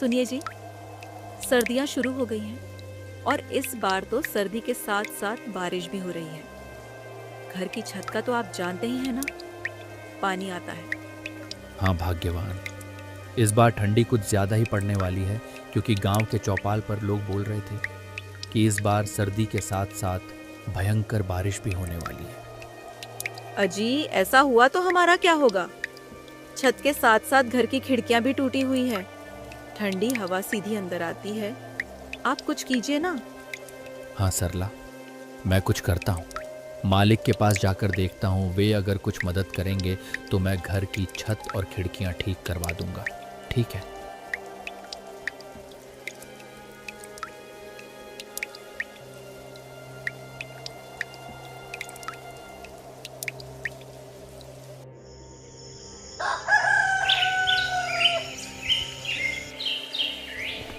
सुनिए जी, सर्दियाँ शुरू हो गई हैं और इस बार तो सर्दी के साथ साथ बारिश भी हो रही है। घर की छत का तो आप जानते ही हैं ना, पानी आता है। हाँ भाग्यवान, इस बार ठंडी कुछ ज़्यादा ही पड़ने वाली है, क्योंकि गांव के चौपाल पर लोग बोल रहे थे कि इस बार सर्दी के साथ साथ भयंकर बारिश भी होने वाली है। अजी, ऐसा हुआ तो हमारा क्या होगा? छत के साथ साथ घर की खिड़कियां भी टूटी हुई है, ठंडी हवा सीधी अंदर आती है। आप कुछ कीजिए ना। हाँ सरला, मैं कुछ करता हूँ। मालिक के पास जाकर देखता हूँ, वे अगर कुछ मदद करेंगे तो मैं घर की छत और खिड़कियाँ ठीक करवा दूंगा। ठीक है?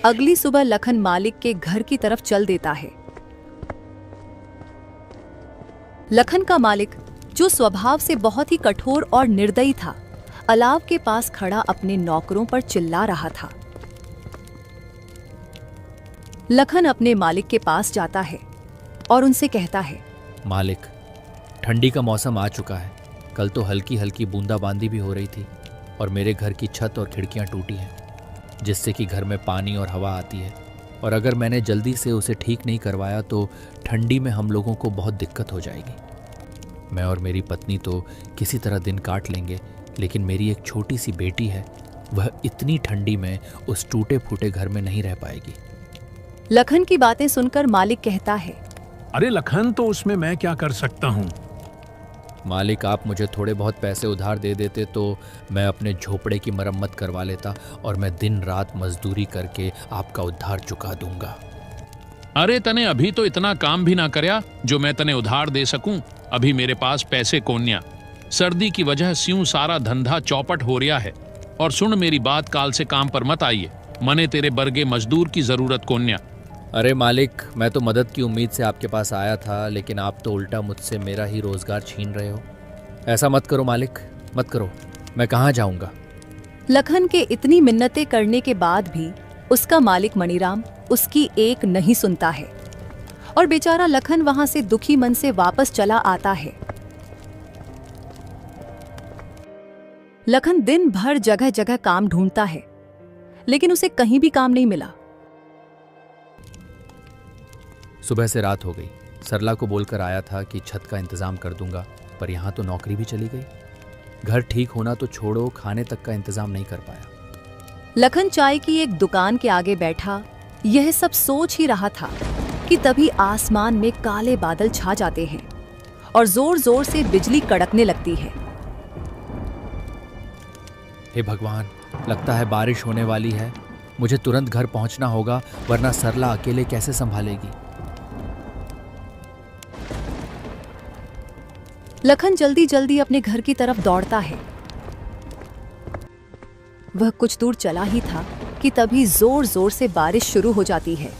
अगली सुबह लखन मालिक के घर की तरफ चल देता है। लखन का मालिक, जो स्वभाव से बहुत ही कठोर और निर्दयी था, अलाव के पास खड़ा अपने नौकरों पर चिल्ला रहा था। लखन अपने मालिक के पास जाता है और उनसे कहता है, मालिक, ठंडी का मौसम आ चुका है। कल तो हल्की हल्की बूंदाबांदी भी हो रही थी और मेरे घर की छत और खिड़कियां टूटी हैं, जिससे कि घर में पानी और हवा आती है। और अगर मैंने जल्दी से उसे ठीक नहीं करवाया तो ठंडी में हम लोगों को बहुत दिक्कत हो जाएगी। मैं और मेरी पत्नी तो किसी तरह दिन काट लेंगे, लेकिन मेरी एक छोटी सी बेटी है, वह इतनी ठंडी में उस टूटे फूटे घर में नहीं रह पाएगी। लखन की बातें सुनकर मालिक कहता है, अरे लखन, तो उसमें मैं क्या कर सकता हूँ? मालिक, आप मुझे थोड़े बहुत पैसे उधार दे देते तो मैं अपने झोपड़े की मरम्मत करवा लेता और मैं दिन रात मजदूरी करके आपका उधार चुका दूंगा। अरे तने अभी तो इतना काम भी ना करया जो मैं तने उधार दे सकूं। अभी मेरे पास पैसे कोन्या। सर्दी की वजह स्यूं सारा धंधा चौपट हो रहा है। और सुन मेरी बात, काल से काम पर मत आइए। मने तेरे बर्गे मजदूर की जरूरत कोन्या। अरे मालिक, मैं तो मदद की उम्मीद से आपके पास आया था, लेकिन आप तो उल्टा मुझसे मेरा ही रोजगार छीन रहे हो। ऐसा मत करो मालिक, मत करो। मैं कहाँ जाऊंगा? लखन के इतनी मिन्नतें करने के बाद भी उसका मालिक मणिराम उसकी एक नहीं सुनता है और बेचारा लखन वहां से दुखी मन से वापस चला आता है। लखन दिन भर जगह जगह काम ढूंढता है, लेकिन उसे कहीं भी काम नहीं मिला। सुबह से रात हो गई। सरला को बोलकर आया था कि छत का इंतजाम कर दूंगा, पर यहाँ तो नौकरी भी चली गई। घर ठीक होना तो छोड़ो, खाने तक का इंतजाम नहीं कर पाया। लखन चाय की एक दुकान के आगे बैठा यह सब सोच ही रहा था कि तभी आसमान में काले बादल छा जाते हैं और जोर जोर से बिजली कड़कने लगती है। हे भगवान, लगता है बारिश होने वाली है। मुझे तुरंत घर पहुंचना होगा, वरना सरला अकेले कैसे संभालेगी। लखन जल्दी जल्दी अपने घर की तरफ दौड़ता है। वह कुछ दूर चला ही था कि तभी जोर जोर से बारिश शुरू हो जाती है।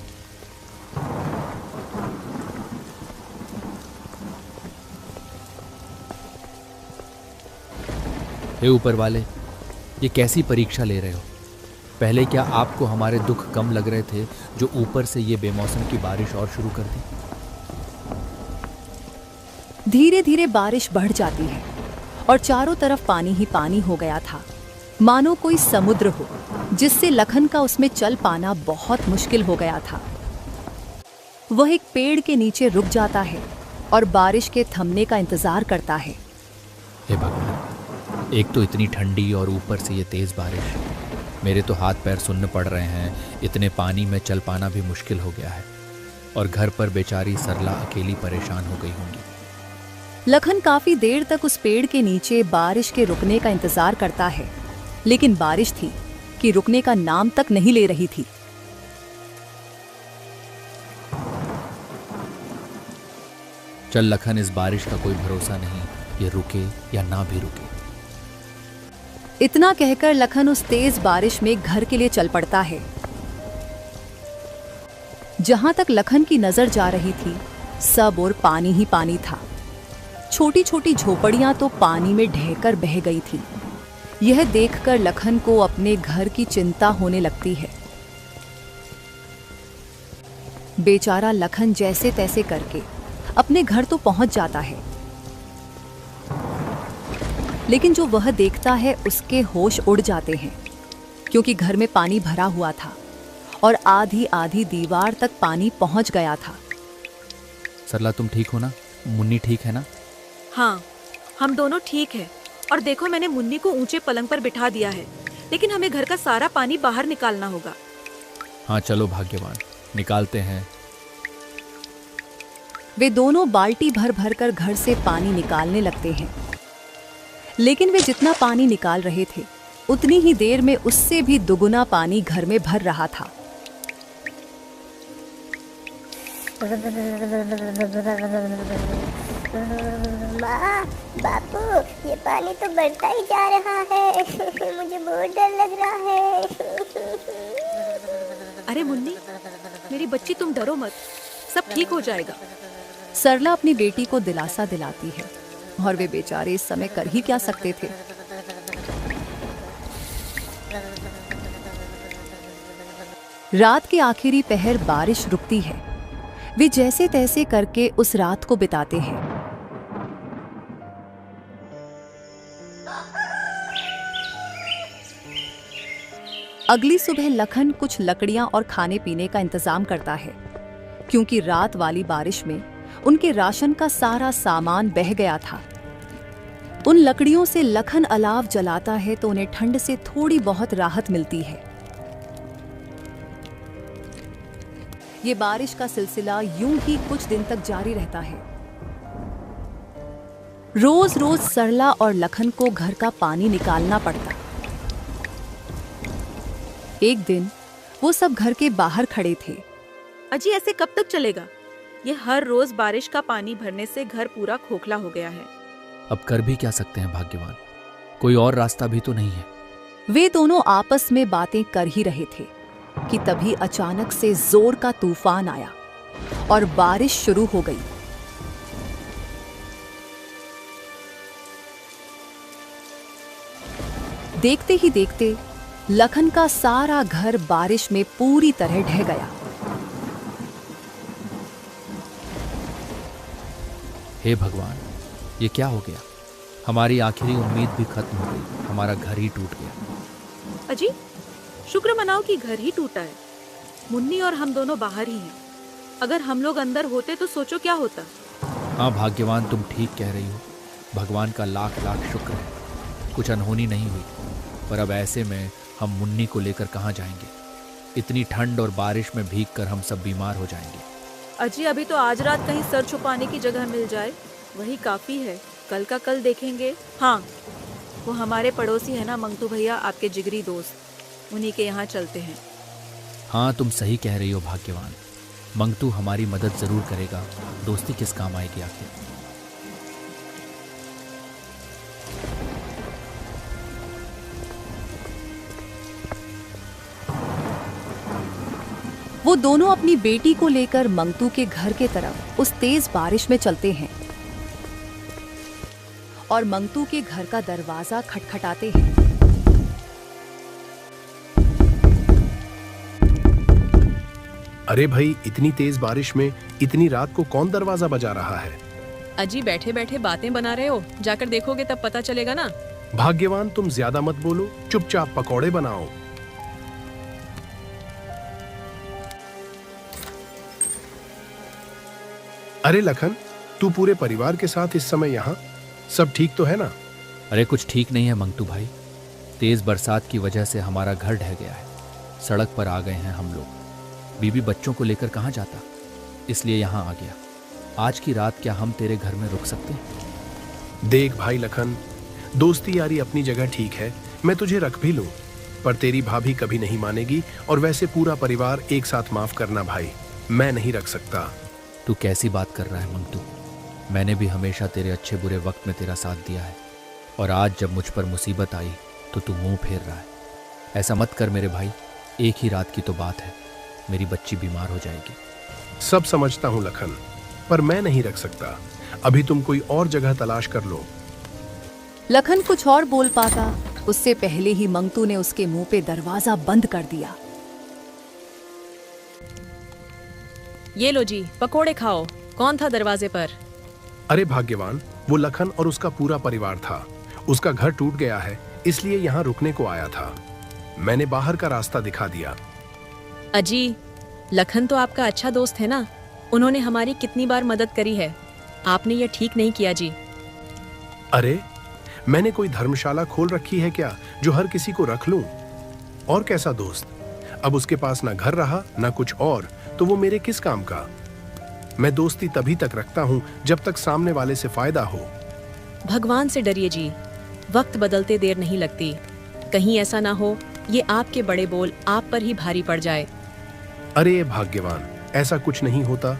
हे ऊपर वाले, ये कैसी परीक्षा ले रहे हो? पहले क्या आपको हमारे दुख कम लग रहे थे, जो ऊपर से ये बेमौसम की बारिश और शुरू कर दी? धीरे धीरे बारिश बढ़ जाती है और चारों तरफ पानी ही पानी हो गया था, मानो कोई समुद्र हो, जिससे लखन का उसमें चल पाना बहुत मुश्किल हो गया था। वह एक पेड़ के नीचे रुक जाता है और बारिश के थमने का इंतजार करता है। हे भगवान, एक तो इतनी ठंडी और ऊपर से ये तेज बारिश। मेरे तो हाथ पैर सुन्न पड़ रहे हैं। इतने पानी में चल पाना भी मुश्किल हो गया है और घर पर बेचारी सरला अकेली परेशान हो गई होंगी। लखन काफी देर तक उस पेड़ के नीचे बारिश के रुकने का इंतजार करता है, लेकिन बारिश थी कि रुकने का नाम तक नहीं ले रही थी। चल लखन, इस बारिश का कोई भरोसा नहीं, ये रुके या ना भी रुके। इतना कहकर लखन उस तेज बारिश में घर के लिए चल पड़ता है। जहां तक लखन की नजर जा रही थी, सब और पानी ही पानी था। छोटी छोटी झोपड़ियां तो पानी में ढहकर बह गई थी। यह देखकर लखन को अपने घर की चिंता होने लगती है बेचारा लखन जैसे तैसे करके अपने घर तो पहुंच जाता है, लेकिन जो वह देखता है उसके होश उड़ जाते हैं, क्योंकि घर में पानी भरा हुआ था और आधी आधी दीवार तक पानी पहुंच गया था। सरला, तुम ठीक हो ना? मुन्नी ठीक है ना? हाँ, हम दोनों ठीक है। और देखो, मैंने मुन्नी को ऊंचे पलंग पर बिठा दिया है, लेकिन हमें घर का सारा पानी बाहर निकालना होगा। हाँ चलो भाग्यवान, निकालते हैं। वे दोनों बाल्टी भर भर कर घर से पानी निकालने लगते हैं, लेकिन वे जितना पानी निकाल रहे थे उतनी ही देर में उससे भी दुगुना पानी घर में भर रहा था। माँ, बापू, ये पानी तो बढ़ता ही जा रहा है। मुझे बहुत डर लग रहा है। अरे मुन्नी, मेरी बच्ची, तुम डरो मत, सब ठीक हो जाएगा। सरला अपनी बेटी को दिलासा दिलाती है, और वे बेचारे इस समय कर ही क्या सकते थे। रात के आखिरी पहर बारिश रुकती है। वे जैसे तैसे करके उस रात को बिताते हैं। अगली सुबह लखन कुछ लकड़ियां और खाने पीने का इंतजाम करता है, क्योंकि रात वाली बारिश में उनके राशन का सारा सामान बह गया था। उन लकड़ियों से लखन अलाव जलाता है तो उन्हें ठंड से थोड़ी बहुत राहत मिलती है। ये बारिश का सिलसिला यूं ही कुछ दिन तक जारी रहता है। रोज रोज सरला और लखन को घर का पानी निकालना पड़ता। एक दिन वो सब घर के बाहर खड़े थे। अजी, ऐसे कब तक चलेगा? ये हर रोज बारिश का पानी भरने से घर पूरा खोखला हो गया है। अब कर भी क्या सकते हैं भाग्यवान, कोई और रास्ता भी तो नहीं है। वे दोनों आपस में बातें कर ही रहे थे कि तभी अचानक से जोर का तूफान आया और बारिश शुरू हो गई। देखते ही देखते लखन का सारा घर बारिश में पूरी तरह ढह गया। हे भगवान, ये क्या हो गया? हमारी आखिरी उम्मीद भी खत्म हो गई, हमारा घर ही टूट गया। अजी, शुक्र मनाओ कि घर ही टूटा है। मुन्नी और हम दोनों बाहर ही हैं। अगर हम लोग अंदर होते तो सोचो क्या होता। हाँ भाग्यवान, तुम ठीक कह रही हो। भगवान का लाख लाख शुक्र है, कुछ अनहोनी नहीं हुई। पर अब ऐसे में हम मुन्नी को लेकर कहाँ जाएंगे? इतनी ठंड और बारिश में भीगकर हम सब बीमार हो जाएंगे। अजी, अभी तो आज रात कहीं सर छुपाने की जगह मिल जाए, वही काफी है। कल का कल देखेंगे। हाँ, वो हमारे पड़ोसी है ना, मंगतू भैया, आपके जिगरी दोस्त, उन्हीं के यहाँ चलते हैं। हाँ, तुम सही कह रही हो भाग्यवान। मंगतू हमारी मदद जरूर करेगा, दोस्ती किस काम आएगी आखिर। वो दोनों अपनी बेटी को लेकर मंगतू के घर के तरफ उस तेज बारिश में चलते हैं और मंगतू के घर का दरवाजा खटखटाते हैं। अरे भाई, इतनी तेज बारिश में इतनी रात को कौन दरवाजा बजा रहा है? अजी, बैठे बैठे बातें बना रहे हो, जाकर देखोगे तब पता चलेगा ना। भाग्यवान, तुम ज्यादा मत बोलो, चुपचाप पकौड़े बनाओ। अरे लखन, तू पूरे परिवार के साथ इस समय यहाँ? सब ठीक तो है ना? अरे कुछ ठीक नहीं है मंगतू भाई। तेज बरसात की वजह से हमारा घर ढह गया है, सड़क पर आ गए हैं हम लोग। बीबी बच्चों को लेकर कहाँ जाता, इसलिए यहाँ आ गया। आज की रात क्या हम तेरे घर में रुक सकते हैं? देख भाई लखन, दोस्ती यारी अपनी जगह ठीक है, मैं तुझे रख भी लूं, पर तेरी भाभी कभी नहीं मानेगी। और वैसे पूरा परिवार एक साथ माफ करना भाई, मैं नहीं रख सकता। तू कैसी बात कर रहा है मंगतू? मैंने भी हमेशा तेरे अच्छे बुरे वक्त में तेरा साथ दिया है, और आज जब मुझ पर मुसीबत आई तो तू मुंह फेर रहा है। ऐसा मत कर मेरे भाई, एक ही रात की तो बात है, मेरी बच्ची बीमार हो जाएगी। सब समझता हूँ लखन, पर मैं नहीं रख सकता। अभी तुम कोई और जगह तलाश कर लो। लखन कुछ और बोल पाता, उससे पहले ही मंगतू ने उसके मुंह पे दरवाजा बंद कर दिया। ये लो जी, पकोड़े खाओ। कौन था दरवाजे पर? अरे भाग्यवान, वो लखन और उसका पूरा परिवार था। उसका घर टूट गया है, इसलिए यहाँ रुकने को आया था। मैंने बाहर का रास्ता दिखा दिया। अजी, लखन तो आपका अच्छा दोस्त है ना, उन्होंने हमारी कितनी बार मदद करी है। आपने ये ठीक नहीं किया जी। अरे, मैंने कोई धर्मशाला खोल रखी है क्या जो हर किसी को रख लूं? और कैसा दोस्त? अब उसके पास ना घर रहा ना कुछ और, तो वो मेरे किस काम का? मैं दोस्ती तभी तक रखता हूं जब तक सामने वाले से फायदा हो। भगवान से डरिए जी, वक्त बदलते देर नहीं लगती। कहीं ऐसा ना हो ये आपके बड़े बोल आप पर ही भारी पड़ जाए। अरे भाग्यवान, ऐसा कुछ नहीं होता।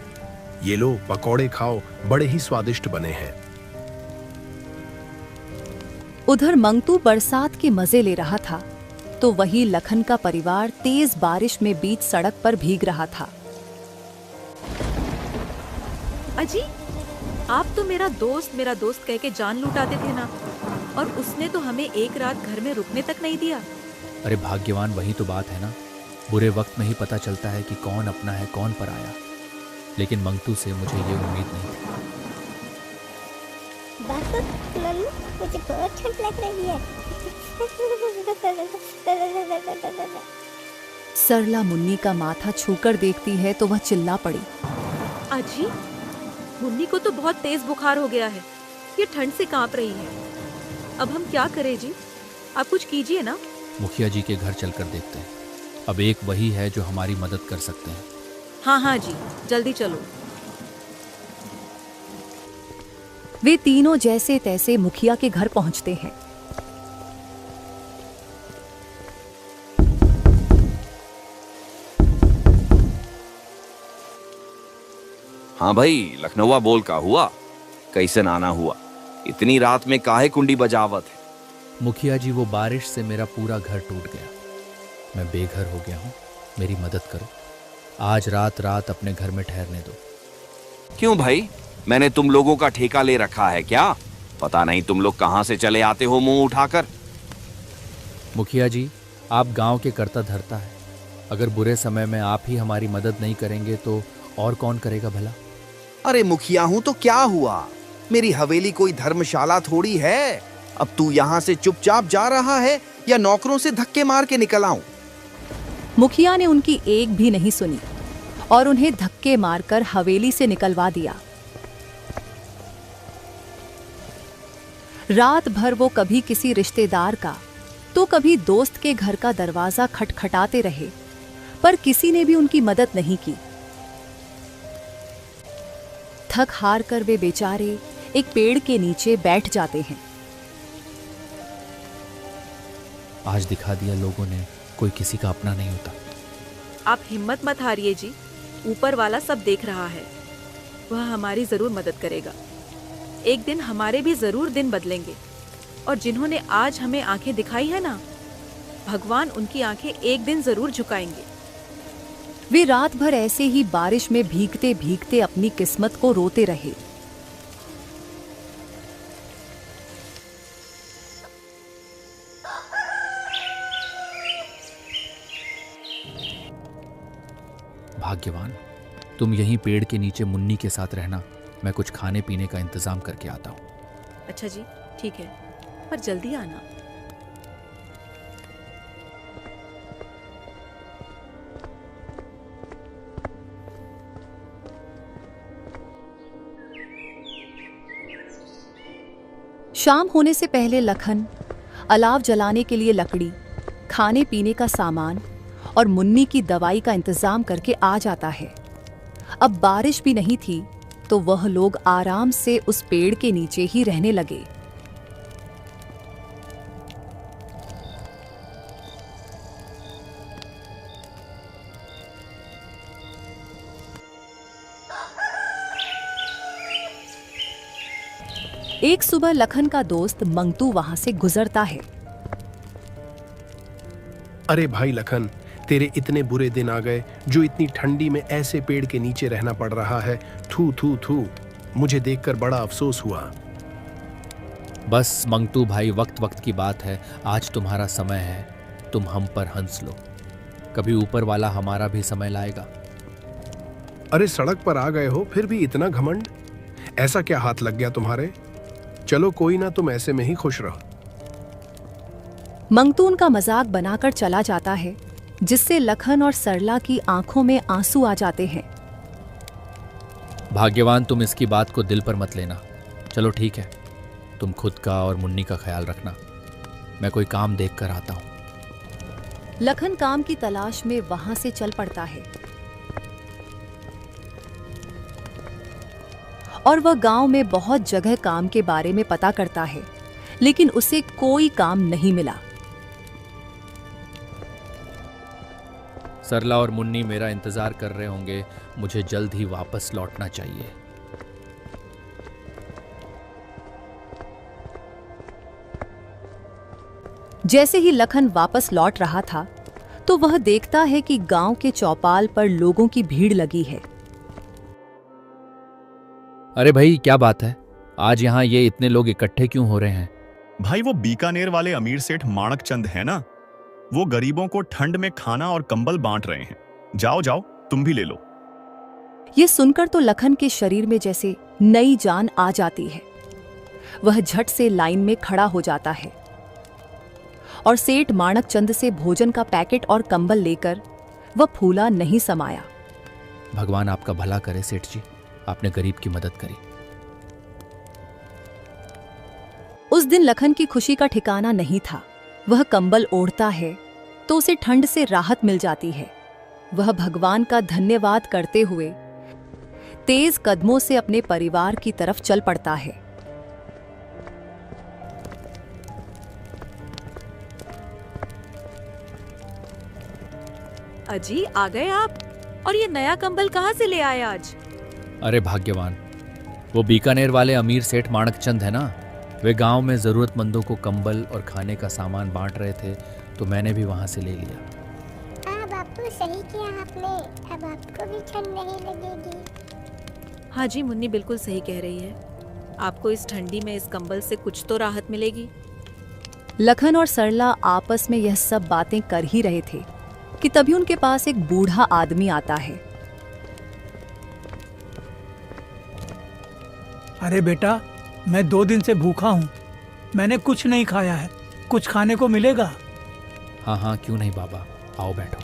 ये लो पकौड़े खाओ, बड़े ही स्वादिष्ट बने हैं। उधर मंगतू बरसात के मजे ले रहा था तो वही लखन का परिवार तेज बारिश में बीच सड़क पर भीग रहा था। अजी, आप तो मेरा दोस्त कह के जान लुटाते थे ना, और उसने तो हमें एक रात घर में रुकने तक नहीं दिया। अरे भाग्यवान, वही तो बात है ना, बुरे वक्त में ही पता चलता है कि कौन अपना है कौन पराया। लेकिन मंगतू से मुझे ये उम्मीद नहीं थी। बापू, मम्मी, मुझे बहुत ठंड लग रही है। सरला मुन्नी का माथा छूकर देखती है तो वह चिल्ला पड़ी। अजी, मुन्नी को तो बहुत तेज बुखार हो गया है, ये ठंड से कांप रही है। अब हम क्या करें जी? आप कुछ कीजिए ना। मुखिया जी के घर चलकर देखते हैं। अब एक वही है जो हमारी मदद कर सकते हैं। हाँ हाँ जी, जल्दी चलो। वे तीनों जैसे तैसे मुखिया के घर पहुंचते हैं। हाँ भाई, लखनऊआ बोल का हुआ? कैसे आना हुआ? इतनी रात में काहे कुंडी बजावत है? मुखिया जी, वो बारिश से मेरा पूरा घर टूट गया। मैं बेघर हो गया हूँ, मेरी मदद करो। आज रात अपने घर में ठहरने दो। क्यों भाई, मैंने तुम लोगों का ठेका ले रखा है क्या? पता नहीं तुम लोग कहाँ से चले आते हो मुंह उठाकर। मुखिया जी, आप गांव के कर्ता धर्ता है। अगर बुरे समय में आप ही हमारी मदद नहीं करेंगे तो और कौन करेगा भला? अरे मुखिया हूं तो क्या हुआ? मेरी हवेली कोई धर्मशाला थोड़ी है। अब तू यहाँ से चुपचाप जा रहा है या नौकरों से धक्के मार के निकल आऊं? मुखिया ने उनकी एक भी नहीं सुनी और उन्हें धक्के मारकर हवेली से निकलवा दिया। रात भर वो कभी किसी रिश्तेदार का तो कभी दोस्त के घर का दरवाजा खटखटाते रहे, पर किसी ने भी उनकी मदद नहीं की। थक हार कर वे बेचारे एक पेड़ के नीचे बैठ जाते हैं। आज दिखा दिया लोगों ने, कोई किसी का अपना नहीं होता। आप हिम्मत मत हारिए जी, ऊपर वाला सब देख रहा है। वह हमारी जरूर मदद करेगा। एक दिन हमारे भी जरूर दिन बदलेंगे, और जिन्होंने आज हमें आंखें दिखाई है ना, भगवान उनकी आंखें एक दिन जरूर झुकाएंगे। वे रात भर ऐसे ही बारिश में भीगते भीगते अपनी किस्मत को रोते रहे। भाग्यवान, तुम यहीं पेड़ के नीचे मुन्नी के साथ रहना। मैं कुछ खाने पीने का इंतजाम करके आता हूँ। अच्छा जी, ठीक है, पर जल्दी आना। शाम होने से पहले लखन अलाव जलाने के लिए लकड़ी, खाने पीने का सामान और मुन्नी की दवाई का इंतजाम करके आ जाता है। अब बारिश भी नहीं थी तो वह लोग आराम से उस पेड़ के नीचे ही रहने लगे। एक सुबह लखन का दोस्त मंगतू वहां से गुजरता है। अरे भाई लखन, तेरे इतने बुरे दिन आ गए जो इतनी ठंडी में ऐसे पेड़ के नीचे रहना पड़ रहा है। थू थू थू, मुझे देखकर बड़ा अफसोस हुआ। बस मंगतू भाई, वक्त वक्त की बात है। आज तुम्हारा समय है, तुम हम पर हंस लो। कभी ऊपर वाला हमारा भी समय लाएगा। अरे सड़क पर आ गए हो फिर भी इतना घमंड? ऐसा क्या हाथ लग गया तुम्हारे? चलो कोई ना, तुम ऐसे में ही खुश रहो। मंगतू उनका मजाक बनाकर चला जाता है, जिससे लखन और सरला की आंखों में आंसू आ जाते हैं। भाग्यवान, तुम इसकी बात को दिल पर मत लेना। चलो ठीक है, तुम खुद का और मुन्नी का ख्याल रखना। मैं कोई काम देख कर आता हूँ। लखन काम की तलाश में वहां से चल पड़ता है और वह गांव में बहुत जगह काम के बारे में पता करता है, लेकिन उसे कोई काम नहीं मिला। सरला और मुन्नी मेरा इंतजार कर रहे होंगे, मुझे जल्द ही वापस लौटना चाहिए। जैसे ही लखन वापस लौट रहा था तो वह देखता है कि गांव के चौपाल पर लोगों की भीड़ लगी है। अरे भाई, क्या बात है? आज यहाँ ये इतने लोग इकट्ठे क्यों हो रहे हैं? भाई, वो बीकानेर वाले अमीर सेठ माणक चंद है ना, वो गरीबों को ठंड में खाना और कंबल बांट रहे हैं। जाओ जाओ, तुम भी ले लो। ये सुनकर तो लखन के शरीर में जैसे नई जान आ जाती है। वह झट से लाइन में खड़ा हो जाता है और सेठ माणक चंद से भोजन का पैकेट और कंबल लेकर वह फूला नहीं समाया। भगवान आपका भला करे सेठ जी, आपने गरीब की मदद करी। उस दिन लखन की खुशी का ठिकाना नहीं था। वह कंबल ओढ़ता है तो उसे ठंड से राहत मिल जाती है। वह भगवान का धन्यवाद करते हुए तेज कदमों से अपने परिवार की तरफ चल पड़ता है। अजी, आ गए आप? और ये नया कंबल कहाँ से ले आए आज? अरे भाग्यवान, वो बीकानेर वाले अमीर सेठ माणक चंद है ना, वे गांव में जरूरतमंदों को कंबल और खाने का सामान बांट रहे थे, तो मैंने भी वहां से ले लिया। हाँ बापू, सही किया आपने। अब आपको भी ठंड नहीं लगेगी। हाँ जी, मुन्नी बिल्कुल सही कह रही है। आपको इस ठंडी में इस कंबल से कुछ तो राहत मिलेगी। लखन और सरला आपस में यह सब बातें कर ही रहे थे कि तभी उनके पास एक बूढ़ा आदमी आता है। अरे बेटा, मैं 2 दिन से भूखा हूँ। मैंने कुछ नहीं खाया है। कुछ खाने को मिलेगा? हाँ हाँ, क्यों नहीं बाबा, आओ बैठो।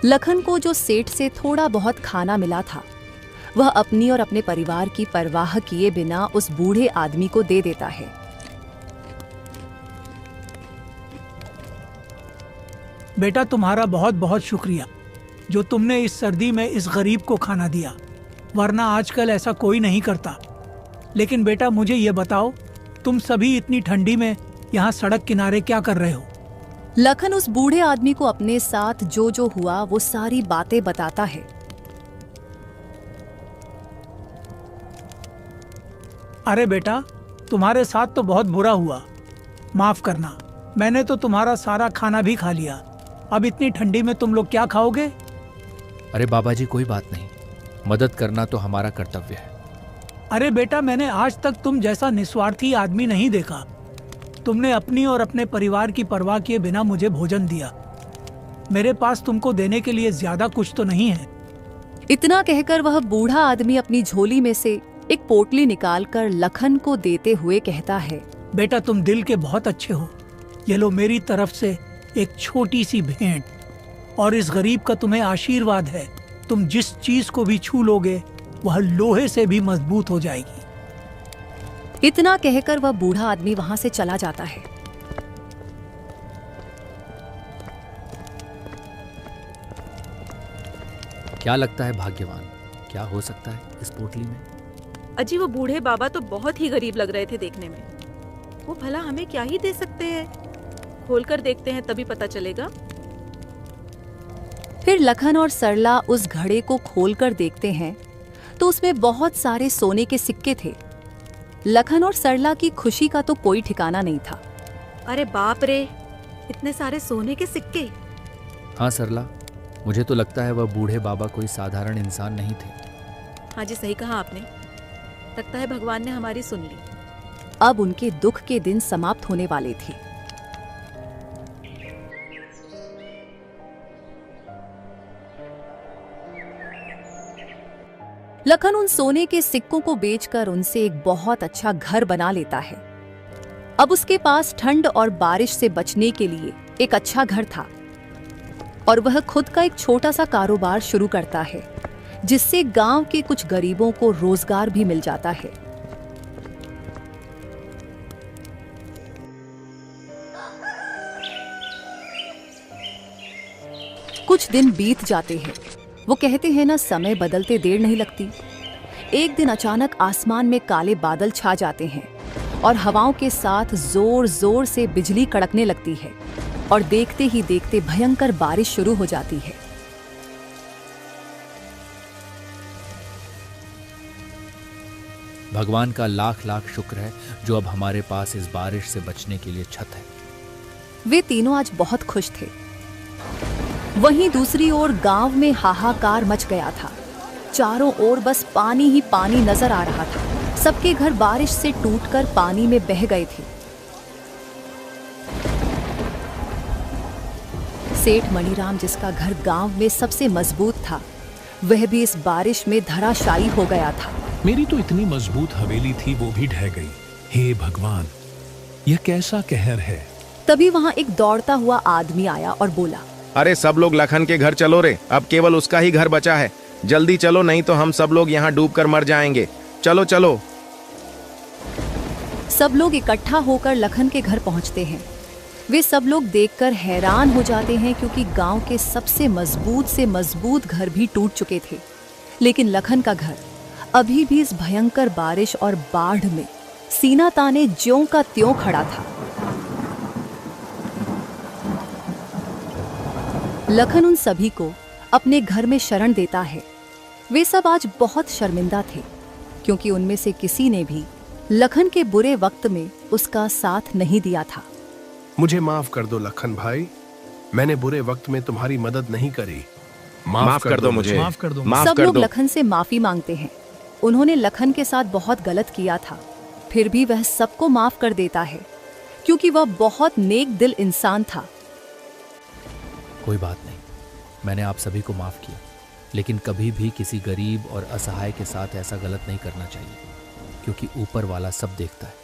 लखन को जो सेठ से थोड़ा बहुत खाना मिला था, वह अपनी और अपने परिवार की परवाह किए बिना उस बूढ़े आदमी को दे देता है। बेटा, तुम्हारा बहुत बहुत शुक्रिया जो तुमने इस सर्दी में इस गरीब को खाना दिया, वरना आजकल ऐसा कोई नहीं करता। लेकिन बेटा, मुझे ये बताओ, तुम सभी इतनी ठंडी में यहाँ सड़क किनारे क्या कर रहे हो? लखन उस बूढ़े आदमी को अपने साथ जो जो हुआ वो सारी बातें बताता है। अरे बेटा, तुम्हारे साथ तो बहुत बुरा हुआ। माफ करना, मैंने तो तुम्हारा सारा खाना भी खा लिया। अब इतनी ठंडी में तुम लोग क्या खाओगे? अरे बाबा जी, कोई बात नहीं, मदद करना तो हमारा कर्तव्य है। अरे बेटा, मैंने आज तक तुम जैसा निस्वार्थी आदमी नहीं देखा। तुमने अपनी और अपने परिवार की परवाह किए बिना मुझे भोजन दिया। मेरे पास तुमको देने के लिए ज्यादा कुछ तो नहीं है। इतना कहकर वह बूढ़ा आदमी अपनी झोली में से एक पोटली निकालकर लखन को देते हुए कहता है, बेटा, तुम दिल के बहुत अच्छे हो। ये लो मेरी तरफ से एक छोटी सी भेंट, और इस गरीब का तुम्हें आशीर्वाद है। तुम जिस चीज को भी छू लोगे वह लोहे से भी मजबूत हो जाएगी। इतना कहकर वह बूढ़ा आदमी वहां से चला जाता है। क्या लगता है भाग्यवान, क्या हो सकता है इस पोटली में? अजी, वो बूढ़े बाबा तो बहुत ही गरीब लग रहे थे देखने में। वो भला हमें क्या ही दे सकते हैं? खोलकर देखते हैं, तभी पता चलेगा। फिर लखन और सरला उस घड़े को खोलकर देखते हैं तो उसमें बहुत सारे सोने के सिक्के थे। लखन और सरला की खुशी का तो कोई ठिकाना नहीं था। अरे बाप रे, इतने सारे सोने के सिक्के! हाँ सरला, मुझे तो लगता है वह बूढ़े बाबा कोई साधारण इंसान नहीं थे। हाँ जी, सही कहा आपने। लगता है भगवान ने हमारी सुन ली। अब उनके दुख के दिन समाप्त होने वाले थे। लखन उन सोने के सिक्कों को बेचकर उनसे एक बहुत अच्छा घर बना लेता है। अब उसके पास ठंड और बारिश से बचने के लिए एक अच्छा घर था और वह खुद का एक छोटा सा कारोबार शुरू करता है, जिससे गांव के कुछ गरीबों को रोजगार भी मिल जाता है। कुछ दिन बीत जाते हैं। वो कहते हैं ना, समय बदलते देर नहीं लगती। एक दिन अचानक आसमान में काले बादल छा जाते हैं और हवाओं के साथ जोर जोर से बिजली कड़कने लगती है और देखते ही देखते भयंकर बारिश शुरू हो जाती है। भगवान का लाख लाख शुक्र है जो अब हमारे पास इस बारिश से बचने के लिए छत है। वे तीनों आज बहुत खुश थे। वहीं दूसरी ओर गांव में हाहाकार मच गया था। चारों ओर बस पानी ही पानी नजर आ रहा था। सबके घर बारिश से टूटकर पानी में बह गए थे। सेठ मणिराम, जिसका घर गांव में सबसे मजबूत था, वह भी इस बारिश में धराशायी हो गया था। मेरी तो इतनी मजबूत हवेली थी, वो भी ढह गई। हे भगवान, यह कैसा कहर है। तभी वहां एक दौड़ता हुआ आदमी आया और बोला, अरे सब लोग लखन के घर चलो रे, अब केवल उसका ही घर बचा है। जल्दी चलो, नहीं तो हम सब लोग यहाँ डूबकर मर जाएंगे। चलो चलो। सब लोग इकट्ठा होकर लखन के घर पहुंचते हैं। वे सब लोग देखकर हैरान हो जाते हैं, क्योंकि गांव के सबसे मजबूत से मजबूत घर भी टूट चुके थे, लेकिन लखन का घर अभी भी इस भयंकर बारिश और बाढ़ में सीना ताने ज्यों का त्यों खड़ा था। लखन उन सभी को अपने घर में शरण देता है। वे सब आज बहुत शर्मिंदा थे, क्योंकि उनमें से किसी ने भी लखन के बुरे वक्त में उसका साथ नहीं दिया था। मुझे माफ कर दो लखन भाई, मैंने बुरे वक्त में तुम्हारी मदद नहीं करी। माफ कर दो मुझे। माफ कर दो। सब लोग लखन से माफी मांगते हैं। उन्होंने लखन के साथ बहुत गलत किया था, फिर भी वह सबको माफ कर देता है, क्योंकि वह बहुत नेक दिल इंसान था। कोई बात नहीं, मैंने आप सभी को माफ किया, लेकिन कभी भी किसी गरीब और असहाय के साथ ऐसा गलत नहीं करना चाहिए, क्योंकि ऊपर वाला सब देखता है।